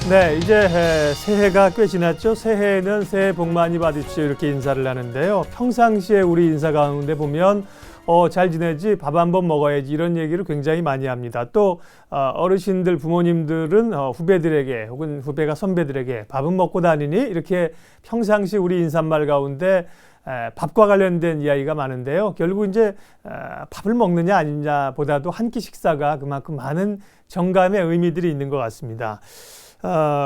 네, 이제 새해가 꽤 지났죠. 새해에는 새해 복 많이 받으십시오 이렇게 인사를 하는데요. 평상시에 우리 인사 가운데 보면 잘 지내지, 밥 한 번 먹어야지 이런 얘기를 굉장히 많이 합니다. 또 어르신들, 부모님들은 후배들에게 혹은 후배가 선배들에게 밥은 먹고 다니니 이렇게 평상시 우리 인사말 가운데 밥과 관련된 이야기가 많은데요. 결국 이제 밥을 먹느냐 아니냐 보다도 한 끼 식사가 그만큼 많은 정감의 의미들이 있는 것 같습니다.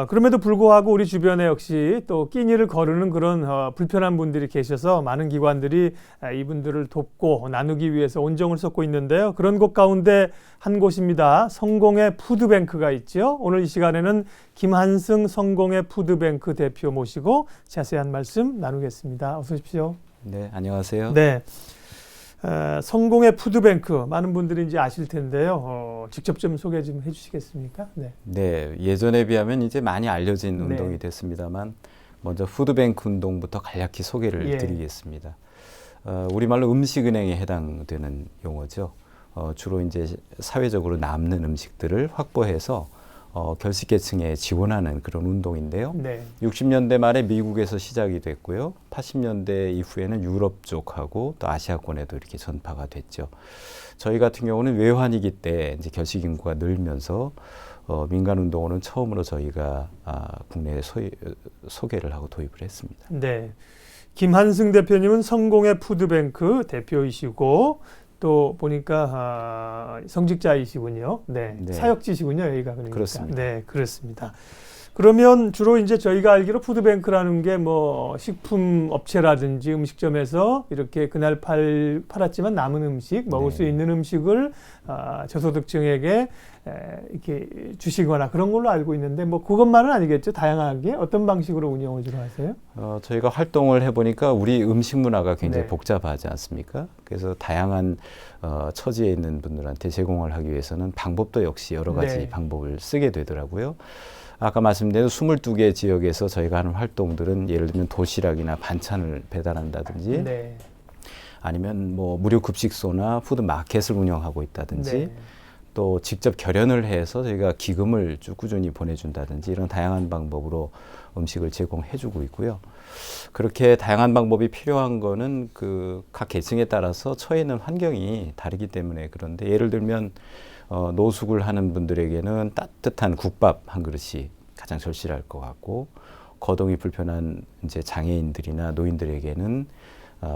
그럼에도 불구하고 우리 주변에 역시 또 끼니를 거르는 그런 불편한 분들이 계셔서 많은 기관들이 이분들을 돕고 나누기 위해서 온정을 쏟고 있는데요. 그런 곳 가운데 한 곳입니다. 성공의 푸드뱅크가 있죠. 오늘 이 시간에는 김한승 성공의 푸드뱅크 대표 모시고 자세한 말씀 나누겠습니다. 어서 오십시오. 네, 안녕하세요. 네. 성공의 푸드뱅크 많은 분들이 이제 아실 텐데요. 직접 좀 소개 좀 해주시겠습니까? 네. 네, 예전에 비하면 이제 많이 알려진 운동이 됐습니다만 먼저 푸드뱅크 운동부터 간략히 소개를 드리겠습니다. 우리말로 음식은행에 해당되는 용어죠. 주로 이제 사회적으로 남는 음식들을 확보해서 결식계층에 지원하는 그런 운동인데요. 네. 60년대 말에 미국에서 시작이 됐고요. 80년대 이후에는 유럽 쪽하고 또 아시아권에도 이렇게 전파가 됐죠. 저희 같은 경우는 외환위기 때 이제 결식 인구가 늘면서 민간 운동으로는 처음으로 저희가 국내에 소개를 하고 도입을 했습니다. 네. 김한승 대표님은 성공의 푸드뱅크 대표이시고 또 보니까 성직자이시군요. 네. 네. 사역지시군요. 여기가 그러니까. 그렇습니다. 네, 그렇습니다. 그러면 주로 이제 저희가 알기로 푸드뱅크라는 게 뭐 식품 업체라든지 음식점에서 이렇게 그날 팔았지만 남은 음식, 먹을 수 있는 음식을 저소득층에게 이렇게 주시거나 그런 걸로 알고 있는데 뭐 그것만은 아니겠죠. 다양하게 어떤 방식으로 운영을 주로 하세요? 저희가 활동을 해보니까 우리 음식 문화가 굉장히 복잡하지 않습니까? 그래서 다양한 처지에 있는 분들한테 제공을 하기 위해서는 방법도 역시 여러 가지 방법을 쓰게 되더라고요. 아까 말씀드린 22개 지역에서 저희가 하는 활동들은 예를 들면 도시락이나 반찬을 배달한다든지 아니면 뭐 무료 급식소나 푸드 마켓을 운영하고 있다든지 또 직접 결연을 해서 저희가 기금을 쭉 꾸준히 보내준다든지 이런 다양한 방법으로 음식을 제공해주고 있고요. 그렇게 다양한 방법이 필요한 거는 그 각 계층에 따라서 처해 있는 환경이 다르기 때문에 그런데 예를 들면 노숙을 하는 분들에게는 따뜻한 국밥 한 그릇이 가장 절실할 것 같고 거동이 불편한 이제 장애인들이나 노인들에게는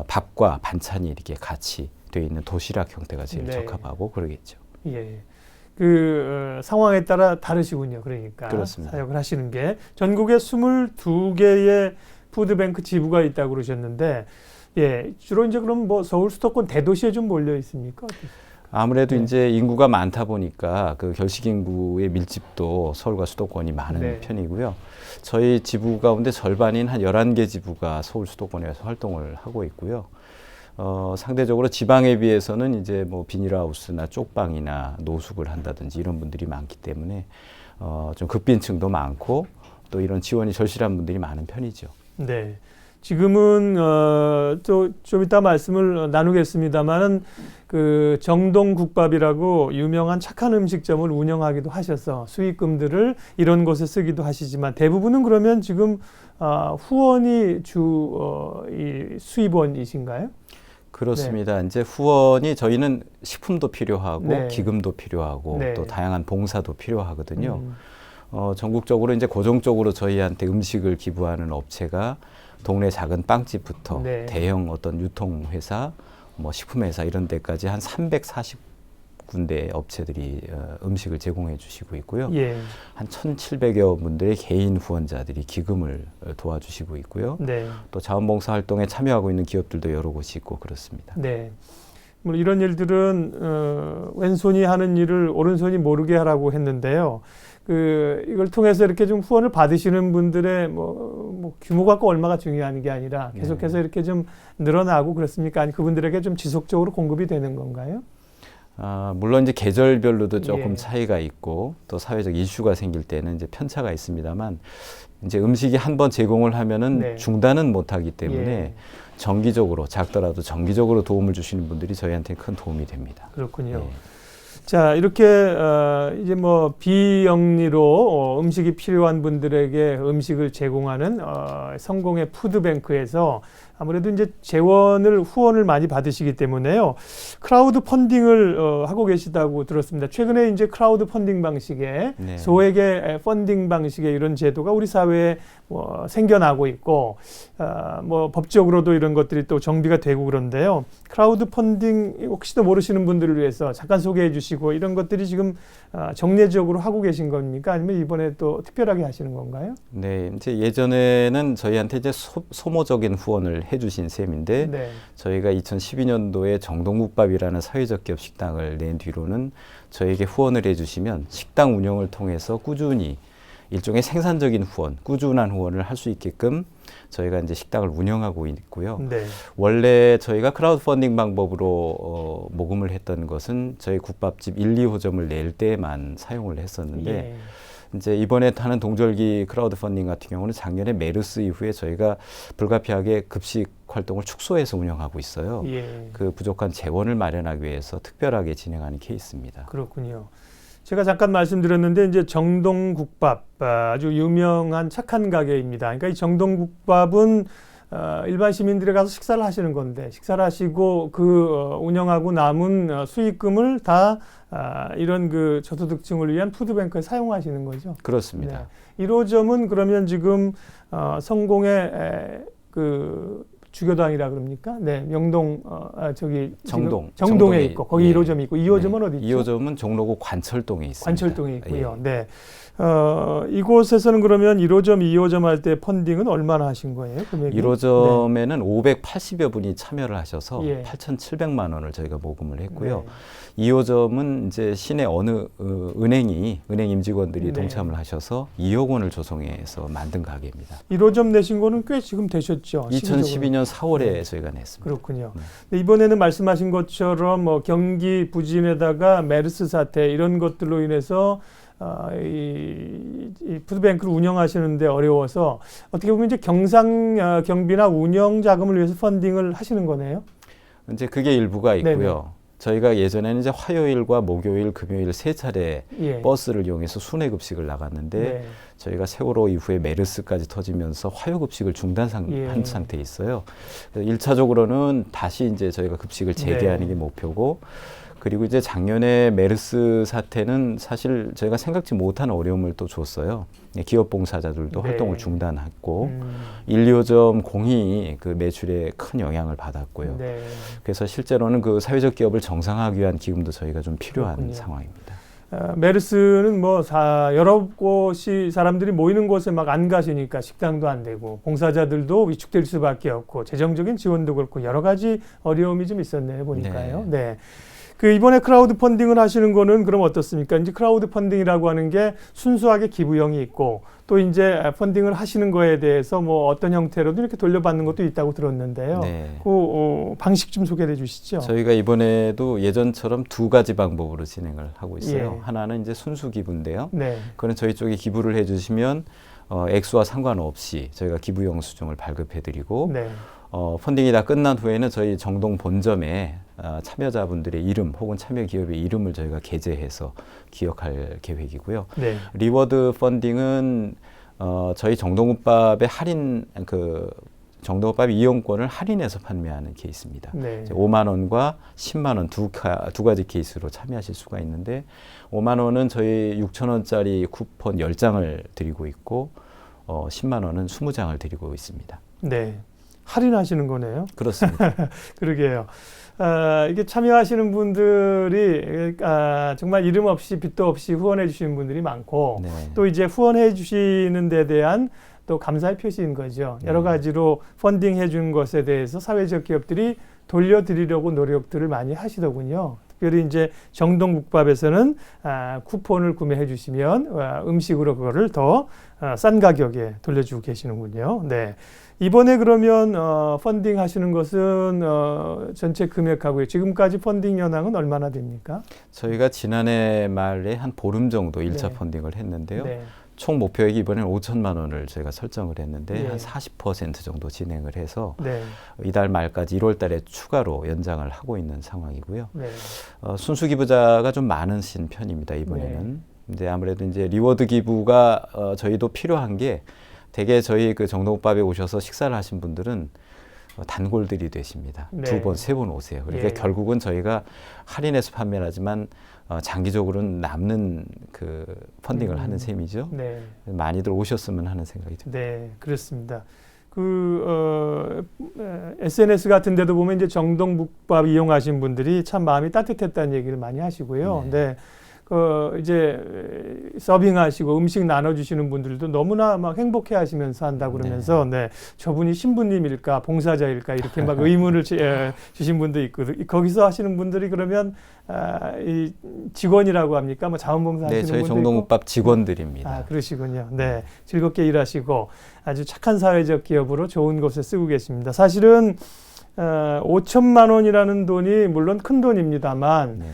밥과 반찬이 이렇게 같이 돼 있는 도시락 형태가 제일 적합하고 그러겠죠. 예. 그 상황에 따라 다르시군요. 그러니까 그렇습니다. 사역을 하시는 게 전국에 22개의 푸드뱅크 지부가 있다고 그러셨는데 주로 이제 그럼 뭐 서울 수도권 대도시에 좀 몰려 있습니까? 아무래도 이제 인구가 많다 보니까 그 결식 인구의 밀집도 서울과 수도권이 많은 편이고요. 저희 지부 가운데 절반인 한 11개 지부가 서울 수도권에서 활동을 하고 있고요. 상대적으로 지방에 비해서는 이제 뭐 비닐하우스나 쪽방이나 노숙을 한다든지 이런 분들이 많기 때문에 좀 극빈층도 많고 또 이런 지원이 절실한 분들이 많은 편이죠. 네. 지금은 또 좀 이따 말씀을 나누겠습니다만은 그 정동국밥이라고 유명한 착한 음식점을 운영하기도 하셔서 수익금들을 이런 곳에 쓰기도 하시지만 대부분은 그러면 지금 후원이 이 수입원이신가요? 그렇습니다. 이제 후원이 저희는 식품도 필요하고 기금도 필요하고 또 다양한 봉사도 필요하거든요. 전국적으로 이제 고정적으로 저희한테 음식을 기부하는 업체가 동네 작은 빵집부터 대형 어떤 유통회사, 뭐 식품회사 이런 데까지 한 340군데 업체들이 음식을 제공해 주시고 있고요. 한 1,700여 분들의 개인 후원자들이 기금을 도와주시고 있고요. 또 자원봉사 활동에 참여하고 있는 기업들도 여러 곳이 있고 그렇습니다. 네. 뭐 이런 일들은 왼손이 하는 일을 오른손이 모르게 하라고 했는데요. 이걸 통해서 이렇게 좀 후원을 받으시는 분들의 뭐 규모가 꼭 얼마가 중요한 게 아니라 계속해서 이렇게 좀 늘어나고 그렇습니까? 아니 그분들에게 좀 지속적으로 공급이 되는 건가요? 물론 이제 계절별로도 조금 차이가 있고 또 사회적 이슈가 생길 때는 이제 편차가 있습니다만 이제 음식이 한번 제공을 하면은 중단은 못하기 때문에 정기적으로 작더라도 정기적으로 도움을 주시는 분들이 저희한테 큰 도움이 됩니다. 그렇군요. 자, 이렇게 이제 뭐 비영리로 음식이 필요한 분들에게 음식을 제공하는 성공의 푸드뱅크에서 아무래도 이제 후원을 많이 받으시기 때문에요. 크라우드 펀딩을 하고 계시다고 들었습니다. 최근에 이제 크라우드 펀딩 방식의 네. 소액의 펀딩 방식의 이런 제도가 우리 사회에 생겨나고 있고 뭐 법적으로도 이런 것들이 또 정비가 되고 그런데요. 크라우드 펀딩 혹시도 모르시는 분들을 위해서 잠깐 소개해 주시고 이런 것들이 지금 정례적으로 하고 계신 겁니까? 아니면 이번에 또 특별하게 하시는 건가요? 네, 이제 예전에는 저희한테 이제 소모적인 후원을 해주신 셈인데 네. 저희가 2012년도에 정동국밥이라는 사회적 기업 식당을 낸 뒤로는 저에게 후원을 해주시면 식당 운영을 통해서 꾸준히 일종의 생산적인 후원, 꾸준한 후원을 할 수 있게끔 저희가 이제 식당을 운영하고 있고요. 네. 원래 저희가 크라우드 펀딩 방법으로 모금을 했던 것은 저희 국밥집 1, 2호점을 낼 때만 사용을 했었는데 예. 이제 이번에 하는 동절기 크라우드 펀딩 같은 경우는 작년에 메르스 이후에 저희가 불가피하게 급식 활동을 축소해서 운영하고 있어요. 예. 그 부족한 재원을 마련하기 위해서 특별하게 진행하는 케이스입니다. 그렇군요. 제가 잠깐 말씀드렸는데 이제 정동국밥 아주 유명한 착한 가게입니다. 그러니까 이 정동국밥은 일반 시민들이 가서 식사를 하시는 건데 식사를 하시고 운영하고 남은 수익금을 다 이런 그 저소득층을 위한 푸드뱅크에 사용하시는 거죠. 그렇습니다. 네. 1호점은 그러면 지금 성공의 그 주교당이라 그럽니까? 네, 명동 정동에 있고 거기 네. 1호점이 있고 2호점은 네. 어디 있죠? 2호점은 종로구 관철동에 있습니다. 관철동에 있고요. 예. 네. 이곳에서는 그러면 1호점, 2호점 할 때 펀딩은 얼마나 하신 거예요? 금액이? 1호점에는 580여 분이 참여를 하셔서 예. 8,700만 원을 저희가 모금을 했고요. 네. 2호점은 이제 시내 어느 은행 임직원들이 네. 동참을 하셔서 2억 원을 조성해서 만든 가게입니다. 1호점 내신 거는 꽤 지금 되셨죠? 2012년 4월에 네. 저희가 냈습니다. 그렇군요. 네. 근데 이번에는 말씀하신 것처럼 뭐 경기 부진에다가 메르스 사태 이런 것들로 인해서 이 푸드뱅크를 운영하시는데 어려워서 어떻게 보면 이제 경비나 운영 자금을 위해서 펀딩을 하시는 거네요. 이제 그게 일부가 있고요. 네네. 저희가 예전에는 이제 화요일과 목요일, 금요일 3차례 예. 버스를 이용해서 순회 급식을 나갔는데 네. 저희가 세월호 이후에 메르스까지 터지면서 화요 급식을 중단한 예. 상태에 있어요. 그래서 1차적으로는 다시 이제 저희가 급식을 재개하는 네. 게 목표고, 그리고 이제 작년에 메르스 사태는 사실 저희가 생각지 못한 어려움을 또 줬어요. 기업 봉사자들도 네. 활동을 중단했고 1, 2호점 공히 그 매출에 큰 영향을 받았고요. 네. 그래서 실제로는 그 사회적 기업을 정상화하기 위한 기금도 저희가 좀 필요한 그렇군요. 상황입니다. 메르스는 뭐 여러 곳이 사람들이 모이는 곳에 막 안 가시니까 식당도 안 되고 봉사자들도 위축될 수밖에 없고 재정적인 지원도 그렇고 여러 가지 어려움이 좀 있었네요, 보니까요. 네. 그 이번에 크라우드 펀딩을 하시는 거는 그럼 어떻습니까? 이제 크라우드 펀딩이라고 하는 게 순수하게 기부형이 있고 또 이제 펀딩을 하시는 거에 대해서 뭐 어떤 형태로도 이렇게 돌려받는 것도 있다고 들었는데요. 네. 그 방식 좀 소개해 주시죠. 저희가 이번에도 예전처럼 2가지 방법으로 진행을 하고 있어요. 예. 하나는 이제 순수 기부인데요. 네. 그거는 저희 쪽에 기부를 해주시면 액수와 상관없이 저희가 기부 영수증을 발급해드리고 네. 펀딩이 다 끝난 후에는 저희 정동 본점에 참여자분들의 이름 혹은 참여 기업의 이름을 저희가 게재해서 기억할 계획이고요. 네. 리워드 펀딩은 저희 정동국밥의 정동국밥 이용권을 할인해서 판매하는 케이스입니다. 네. 5만 원과 10만 원 두 가지 케이스로 참여하실 수가 있는데 5만 원은 저희 6천 원짜리 쿠폰 10장을 드리고 있고 10만 원은 20장을 드리고 있습니다. 네. 할인하시는 거네요. 그렇습니다. 그러게요. 이게 참여하시는 분들이 정말 이름 없이 빚도 없이 후원해 주시는 분들이 많고 네. 또 이제 후원해 주시는 데 대한 또 감사의 표시인 거죠. 여러 가지로 펀딩해 준 것에 대해서 사회적 기업들이 돌려드리려고 노력들을 많이 하시더군요. 특별히 이제 정동국밥에서는 쿠폰을 구매해 주시면 음식으로 그거를 더 싼 가격에 돌려주고 계시는군요. 네. 이번에 그러면 펀딩 하시는 것은 전체 금액하고요. 지금까지 펀딩 현황은 얼마나 됩니까? 저희가 지난해 말에 한 보름 정도 1차 네. 펀딩을 했는데요. 네. 총 목표액이 이번에는 5천만 원을 저희가 설정을 했는데 예. 한 40% 정도 진행을 해서 네. 이달 말까지 1월 달에 추가로 연장을 하고 있는 상황이고요. 네. 순수 기부자가 좀 많으신 편입니다. 이번에는. 이제 아무래도 이제 리워드 기부가 저희도 필요한 게 대개 저희 그 정동밥에 오셔서 식사를 하신 분들은 단골들이 되십니다. 네. 2번, 3번 오세요. 그러니까 예. 결국은 저희가 할인해서 판매를 하지만 장기적으로는 남는 그 펀딩을 하는 셈이죠. 네. 많이들 오셨으면 하는 생각이 듭니다. 네, 그렇습니다. SNS 같은 데도 보면 이제 정동국밥 이용하신 분들이 참 마음이 따뜻했다는 얘기를 많이 하시고요. 네. 이제 서빙하시고 음식 나눠주시는 분들도 너무나 막 행복해 하시면서 한다고 그러면서 네, 저분이 신부님일까 봉사자일까 이렇게 막 의문을 주신 분도 있고 거기서 하시는 분들이 그러면 이 직원이라고 합니까? 뭐 자원봉사 하시는 네, 저희 분도 정동국밥 있고. 직원들입니다. 아, 그러시군요. 네, 즐겁게 일하시고 아주 착한 사회적 기업으로 좋은 곳에 쓰고 계십니다. 사실은 5천만 원이라는 돈이 물론 큰 돈입니다만 네.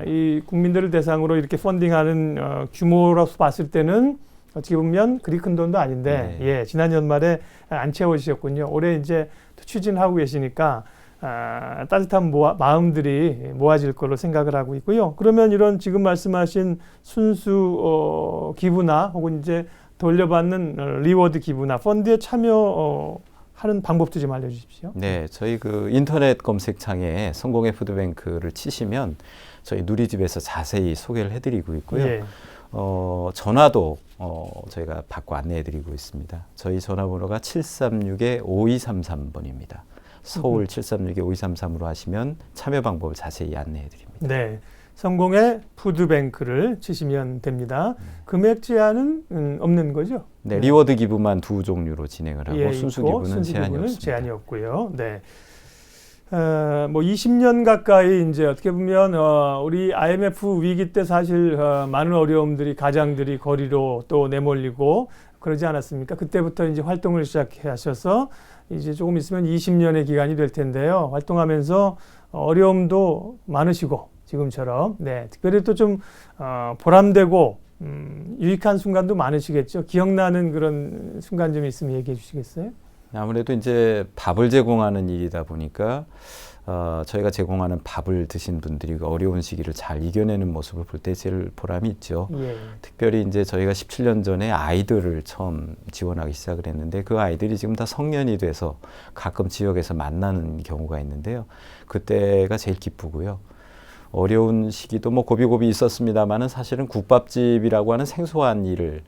이 국민들을 대상으로 이렇게 펀딩하는 규모로서 봤을 때는 어떻게 보면 그리 큰 돈도 아닌데 네. 예, 지난 연말에 안 채워지셨군요. 올해 이제 또 추진하고 계시니까 따뜻한 마음들이 모아질 걸로 생각을 하고 있고요. 그러면 이런 지금 말씀하신 순수 기부나 혹은 이제 돌려받는 리워드 기부나 펀드에 참여 하는 방법도 좀 알려주십시오. 네, 저희 그 인터넷 검색창에 성공의 푸드뱅크를 치시면 저희 누리집에서 자세히 소개를 해드리고 있고요. 예. 전화도 저희가 받고 안내해드리고 있습니다. 저희 전화번호가 736-5233번입니다. 서울 736-5233으로 하시면 참여 방법을 자세히 안내해드립니다. 네, 성공의 푸드뱅크를 치시면 됩니다. 금액 제한은 없는 거죠? 네, 리워드 기부만 2종류로 진행을 하고 예, 순수 있고, 기부는 제한이 없습니다. 제한이 없고요. 네. 뭐 20년 가까이 이제 어떻게 보면 우리 IMF 위기 때 사실 많은 어려움들이 가장들이 거리로 또 내몰리고 그러지 않았습니까? 그때부터 이제 활동을 시작하셔서 이제 조금 있으면 20년의 기간이 될 텐데요. 활동하면서 어려움도 많으시고 지금처럼 네, 특별히 또 좀 보람되고 유익한 순간도 많으시겠죠. 기억나는 그런 순간 좀 있으면 얘기해 주시겠어요? 아무래도 이제 밥을 제공하는 일이다 보니까 저희가 제공하는 밥을 드신 분들이 그 어려운 시기를 잘 이겨내는 모습을 볼 때 제일 보람이 있죠. 예. 특별히 이제 저희가 17년 전에 아이들을 처음 지원하기 시작을 했는데 그 아이들이 지금 다 성년이 돼서 가끔 지역에서 만나는 경우가 있는데요. 그때가 제일 기쁘고요. 어려운 시기도 뭐 고비고비 있었습니다만은 사실은 국밥집이라고 하는 생소한 일을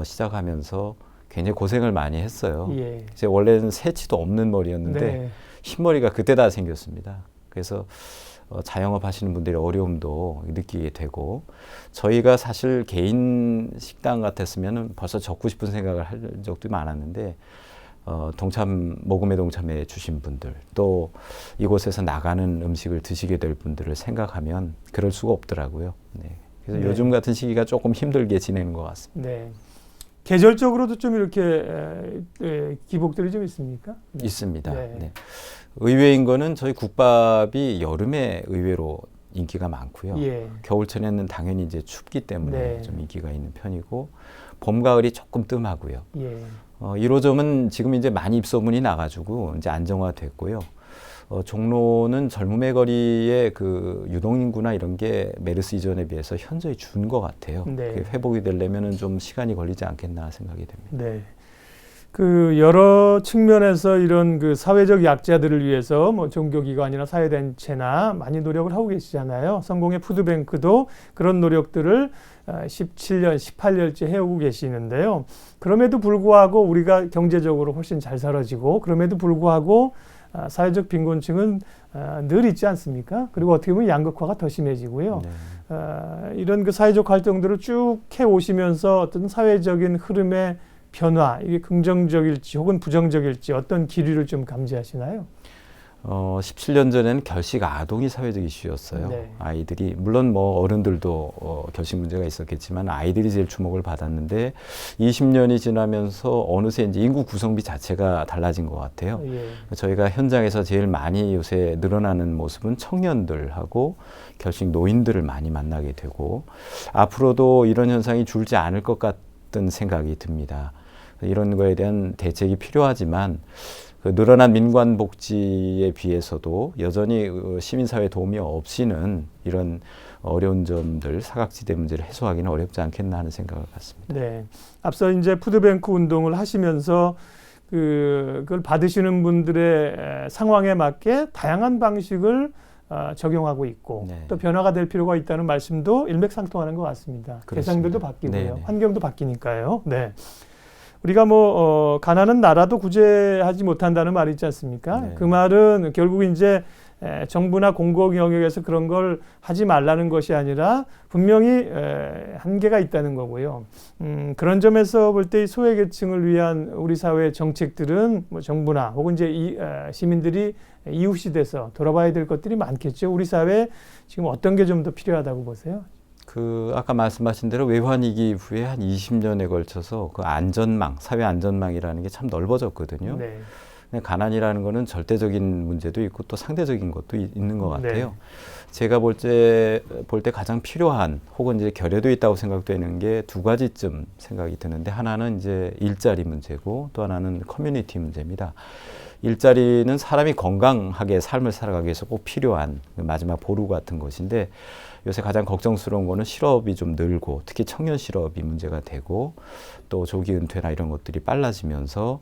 시작하면서 굉장히 고생을 많이 했어요. 예. 이제 원래는 새치도 없는 머리였는데 네. 흰머리가 그때 다 생겼습니다. 그래서 자영업 하시는 분들이 어려움도 느끼게 되고 저희가 사실 개인 식당 같았으면 벌써 접고 싶은 생각을 할 적도 많았는데 모금에 동참해 주신 분들 또 이곳에서 나가는 음식을 드시게 될 분들을 생각하면 그럴 수가 없더라고요. 네. 그래서 네. 요즘 같은 시기가 조금 힘들게 지내는 것 같습니다. 네. 계절적으로도 좀 이렇게 기복들이 좀 있습니까? 네. 있습니다. 네. 네. 의외인 거는 저희 국밥이 여름에 의외로 인기가 많고요. 예. 겨울철에는 당연히 이제 춥기 때문에 네. 좀 인기가 있는 편이고 봄, 가을이 조금 뜸하고요. 예. 1호점은 지금 이제 많이 입소문이 나가지고 이제 안정화됐고요. 종로는 젊음의 거리의 그 유동인구나 이런 게 메르스 이전에 비해서 현저히 준 것 같아요. 네. 그게 회복이 되려면은 좀 시간이 걸리지 않겠나 생각이 됩니다. 네. 그 여러 측면에서 이런 그 사회적 약자들을 위해서 뭐 종교기관이나 사회단체나 많이 노력을 하고 계시잖아요. 성공의 푸드뱅크도 그런 노력들을 17년, 18년째 해오고 계시는데요. 그럼에도 불구하고 우리가 경제적으로 훨씬 잘 살아지고 그럼에도 불구하고 사회적 빈곤층은 늘 있지 않습니까? 그리고 어떻게 보면 양극화가 더 심해지고요. 네. 이런 그 사회적 활동들을 쭉 해오시면서 어떤 사회적인 흐름의 변화, 이게 긍정적일지 혹은 부정적일지 어떤 기류를 좀 감지하시나요? 17년 전에는 결식 아동이 사회적 이슈였어요. 네. 아이들이 물론 뭐 어른들도 결식 문제가 있었겠지만 아이들이 제일 주목을 받았는데 20년이 지나면서 어느새 이제 인구 구성비 자체가 달라진 것 같아요. 예. 저희가 현장에서 제일 많이 요새 늘어나는 모습은 청년들하고 결식 노인들을 많이 만나게 되고 앞으로도 이런 현상이 줄지 않을 것 뜬 생각이 듭니다. 이런 거에 대한 대책이 필요하지만 그 늘어난 민관복지에 비해서도 여전히 시민사회 도움이 없이는 이런 어려운 점들, 사각지대 문제를 해소하기는 어렵지 않겠나 하는 생각을 갖습니다. 네. 앞서 이제 푸드뱅크 운동을 하시면서 그걸 받으시는 분들의 상황에 맞게 다양한 방식을 적용하고 있고 네. 또 변화가 될 필요가 있다는 말씀도 일맥상통하는 것 같습니다. 그렇습니다. 대상들도 바뀌고요. 네네. 환경도 바뀌니까요. 네. 우리가 가난한 나라도 구제하지 못한다는 말이 있지 않습니까? 네. 그 말은 결국 이제 정부나 공공 영역에서 그런 걸 하지 말라는 것이 아니라 분명히 한계가 있다는 거고요. 그런 점에서 볼 때 소외계층을 위한 우리 사회의 정책들은 뭐 정부나 혹은 이제 시민들이 이웃이 돼서 돌아봐야 될 것들이 많겠죠. 우리 사회에 지금 어떤 게 좀 더 필요하다고 보세요? 아까 말씀하신 대로 외환위기 이후에 한 20년에 걸쳐서 그 안전망, 사회 안전망이라는 게 참 넓어졌거든요. 네. 가난이라는 거는 절대적인 문제도 있고 또 상대적인 것도 있는 것 같아요. 네. 제가 볼 때 가장 필요한 혹은 이제 결여되어 있다고 생각되는 게 두 가지쯤 생각이 드는데 하나는 이제 일자리 문제고 또 하나는 커뮤니티 문제입니다. 일자리는 사람이 건강하게 삶을 살아가기 위해서 꼭 필요한 마지막 보루 같은 것인데 요새 가장 걱정스러운 거는 실업이 좀 늘고 특히 청년 실업이 문제가 되고 또 조기 은퇴나 이런 것들이 빨라지면서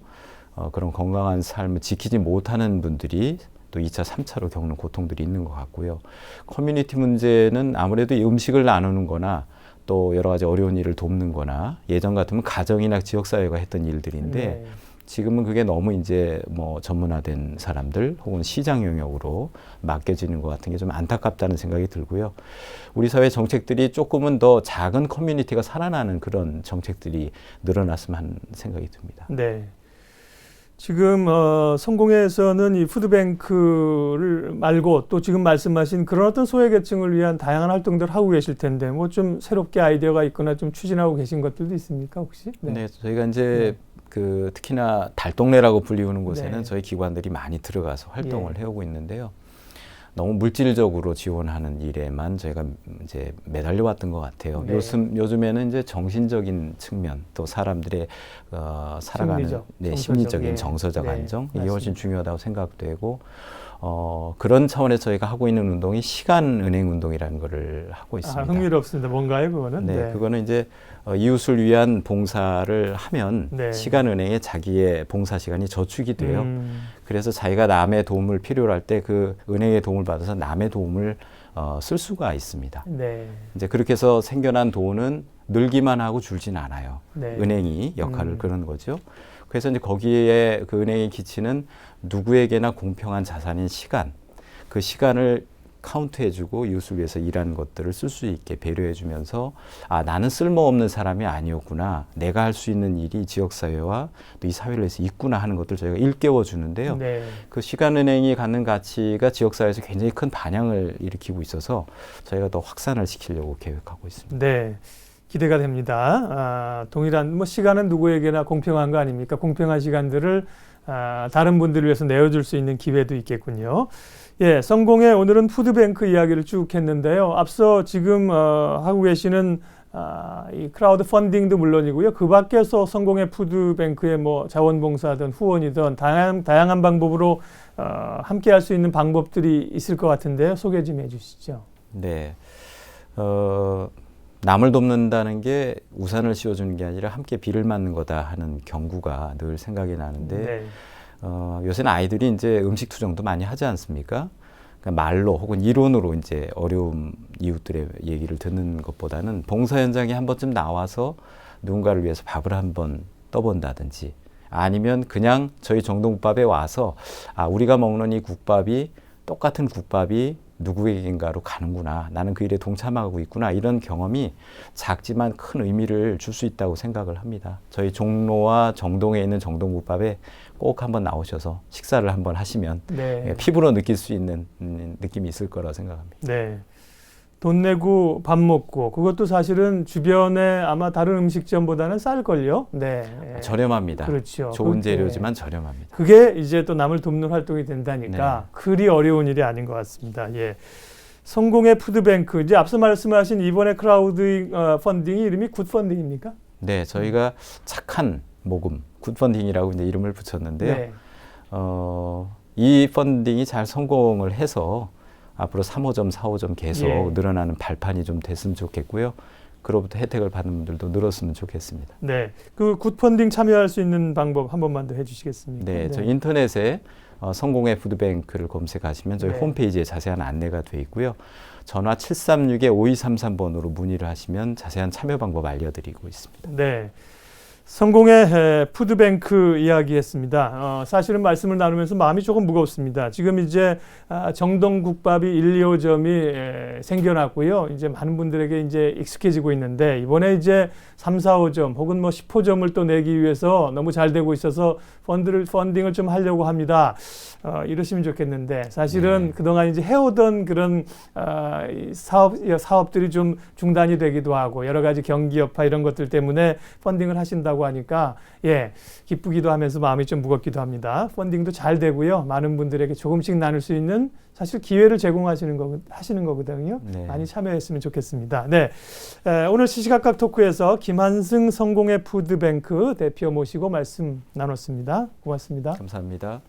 그런 건강한 삶을 지키지 못하는 분들이 또 2차, 3차로 겪는 고통들이 있는 것 같고요. 커뮤니티 문제는 아무래도 이 음식을 나누는 거나 또 여러 가지 어려운 일을 돕는 거나 예전 같으면 가정이나 지역사회가 했던 일들인데 네. 지금은 그게 너무 이제 뭐 전문화된 사람들 혹은 시장 영역으로 맡겨지는 것 같은 게 좀 안타깝다는 생각이 들고요. 우리 사회 정책들이 조금은 더 작은 커뮤니티가 살아나는 그런 정책들이 늘어났으면 하는 생각이 듭니다. 네. 지금 성공회에서는 이 푸드뱅크를 말고 또 지금 말씀하신 그런 어떤 소외계층을 위한 다양한 활동들을 하고 계실 텐데 뭐 좀 새롭게 아이디어가 있거나 좀 추진하고 계신 것들도 있습니까 혹시? 네, 저희가 이제 특히나 달동네라고 불리우는 곳에는 네. 저희 기관들이 많이 들어가서 활동을 예. 해오고 있는데요. 너무 물질적으로 지원하는 일에만 저희가 이제 매달려 왔던 것 같아요. 네. 요즘에는 이제 정신적인 측면 또 사람들의 살아가는 심리적인 예. 정서적 네. 안정 이게 맞습니다. 훨씬 중요하다고 생각되고 그런 차원에서 저희가 하고 있는 운동이 시간은행 운동이라는 거를 하고 있습니다. 흥미롭습니다. 뭔가요, 그거는? 네, 그거는 이제 이웃을 위한 봉사를 하면 네. 시간은행에 자기의 봉사 시간이 저축이 돼요. 그래서 자기가 남의 도움을 필요로 할 때 그 은행의 도움을 받아서 남의 도움을 쓸 수가 있습니다. 네. 이제 그렇게 해서 생겨난 돈은 늘기만 하고 줄진 않아요. 네. 은행이 역할을 그런 거죠. 그래서 이제 거기에 그 은행이 기치는 누구에게나 공평한 자산인 시간, 그 시간을 카운트해주고 이웃을 위해서 일하는 것들을 쓸 수 있게 배려해주면서 나는 쓸모없는 사람이 아니었구나. 내가 할 수 있는 일이 지역사회와 또 이 사회를 위해서 있구나 하는 것들 저희가 일깨워주는데요. 네. 그 시간은행이 갖는 가치가 지역사회에서 굉장히 큰 반향을 일으키고 있어서 저희가 더 확산을 시키려고 계획하고 있습니다. 네. 기대가 됩니다. 동일한 시간은 누구에게나 공평한 거 아닙니까? 공평한 시간들을 다른 분들을 위해서 내어줄 수 있는 기회도 있겠군요. 예, 성공회 오늘은 푸드뱅크 이야기를 쭉 했는데요. 앞서 지금 하고 계시는 이 크라우드 펀딩도 물론이고요. 그 밖에서 성공회 푸드뱅크의 뭐 자원봉사든 후원이든 다양한 방법으로 함께 할 수 있는 방법들이 있을 것 같은데요. 소개 좀 해주시죠. 네. 남을 돕는다는 게 우산을 씌워주는 게 아니라 함께 비를 맞는 거다 하는 경구가 늘 생각이 나는데 네. 요새는 아이들이 이제 음식 투정도 많이 하지 않습니까? 그러니까 말로 혹은 이론으로 이제 어려움 이웃들의 얘기를 듣는 것보다는 봉사 현장에 한 번쯤 나와서 누군가를 위해서 밥을 한번 떠본다든지 아니면 그냥 저희 정동국밥에 와서 우리가 먹는 이 국밥이 똑같은 국밥이 누구에겐가로 가는구나. 나는 그 일에 동참하고 있구나. 이런 경험이 작지만 큰 의미를 줄 수 있다고 생각을 합니다. 저희 종로와 정동에 있는 정동국밥에 꼭 한번 나오셔서 식사를 한번 하시면 네. 피부로 느낄 수 있는 느낌이 있을 거라 생각합니다. 네. 돈 내고 밥 먹고 그것도 사실은 주변에 아마 다른 음식점보다는 쌀걸요. 네. 저렴합니다. 그렇죠. 좋은 재료지만 저렴합니다. 그게 이제 또 남을 돕는 활동이 된다니까 네. 그리 어려운 일이 아닌 것 같습니다. 예. 성공의 푸드뱅크 이제 앞서 말씀하신 이번에 크라우드 펀딩이 이름이 굿펀딩입니까? 네, 저희가 착한 모금, 굿펀딩이라고 이제 이름을 붙였는데요. 네. 이 펀딩이 잘 성공을 해서 앞으로 3호점, 4호점 계속 예. 늘어나는 발판이 좀 됐으면 좋겠고요. 그로부터 혜택을 받는 분들도 늘었으면 좋겠습니다. 네. 그 굿펀딩 참여할 수 있는 방법 한 번만 더 해주시겠습니까? 네, 저 인터넷에 성공의 푸드뱅크를 검색하시면 저희 네. 홈페이지에 자세한 안내가 돼 있고요. 전화 736-5233번으로 문의를 하시면 자세한 참여 방법 알려드리고 있습니다. 네. 성공의 푸드뱅크 이야기했습니다. 사실은 말씀을 나누면서 마음이 조금 무겁습니다. 지금 이제 정동국밥이 1, 2호점이 생겨났고요. 이제 많은 분들에게 이제 익숙해지고 있는데 이번에 이제 3, 4호점 혹은 뭐 10호점을 또 내기 위해서 너무 잘 되고 있어서 펀딩을 좀 하려고 합니다. 이러시면 좋겠는데 사실은 네. 그동안 이제 해오던 그런 사업들이 좀 중단이 되기도 하고 여러 가지 경기 여파 이런 것들 때문에 펀딩을 하신다고 하니까 예, 기쁘기도 하면서 마음이 좀 무겁기도 합니다. 펀딩도 잘 되고요. 많은 분들에게 조금씩 나눌 수 있는 사실 기회를 제공하시는 거거든요. 네. 많이 참여했으면 좋겠습니다. 네, 오늘 시시각각 토크에서 김한승 성공의 푸드뱅크 대표 모시고 말씀 나눴습니다. 고맙습니다. 감사합니다.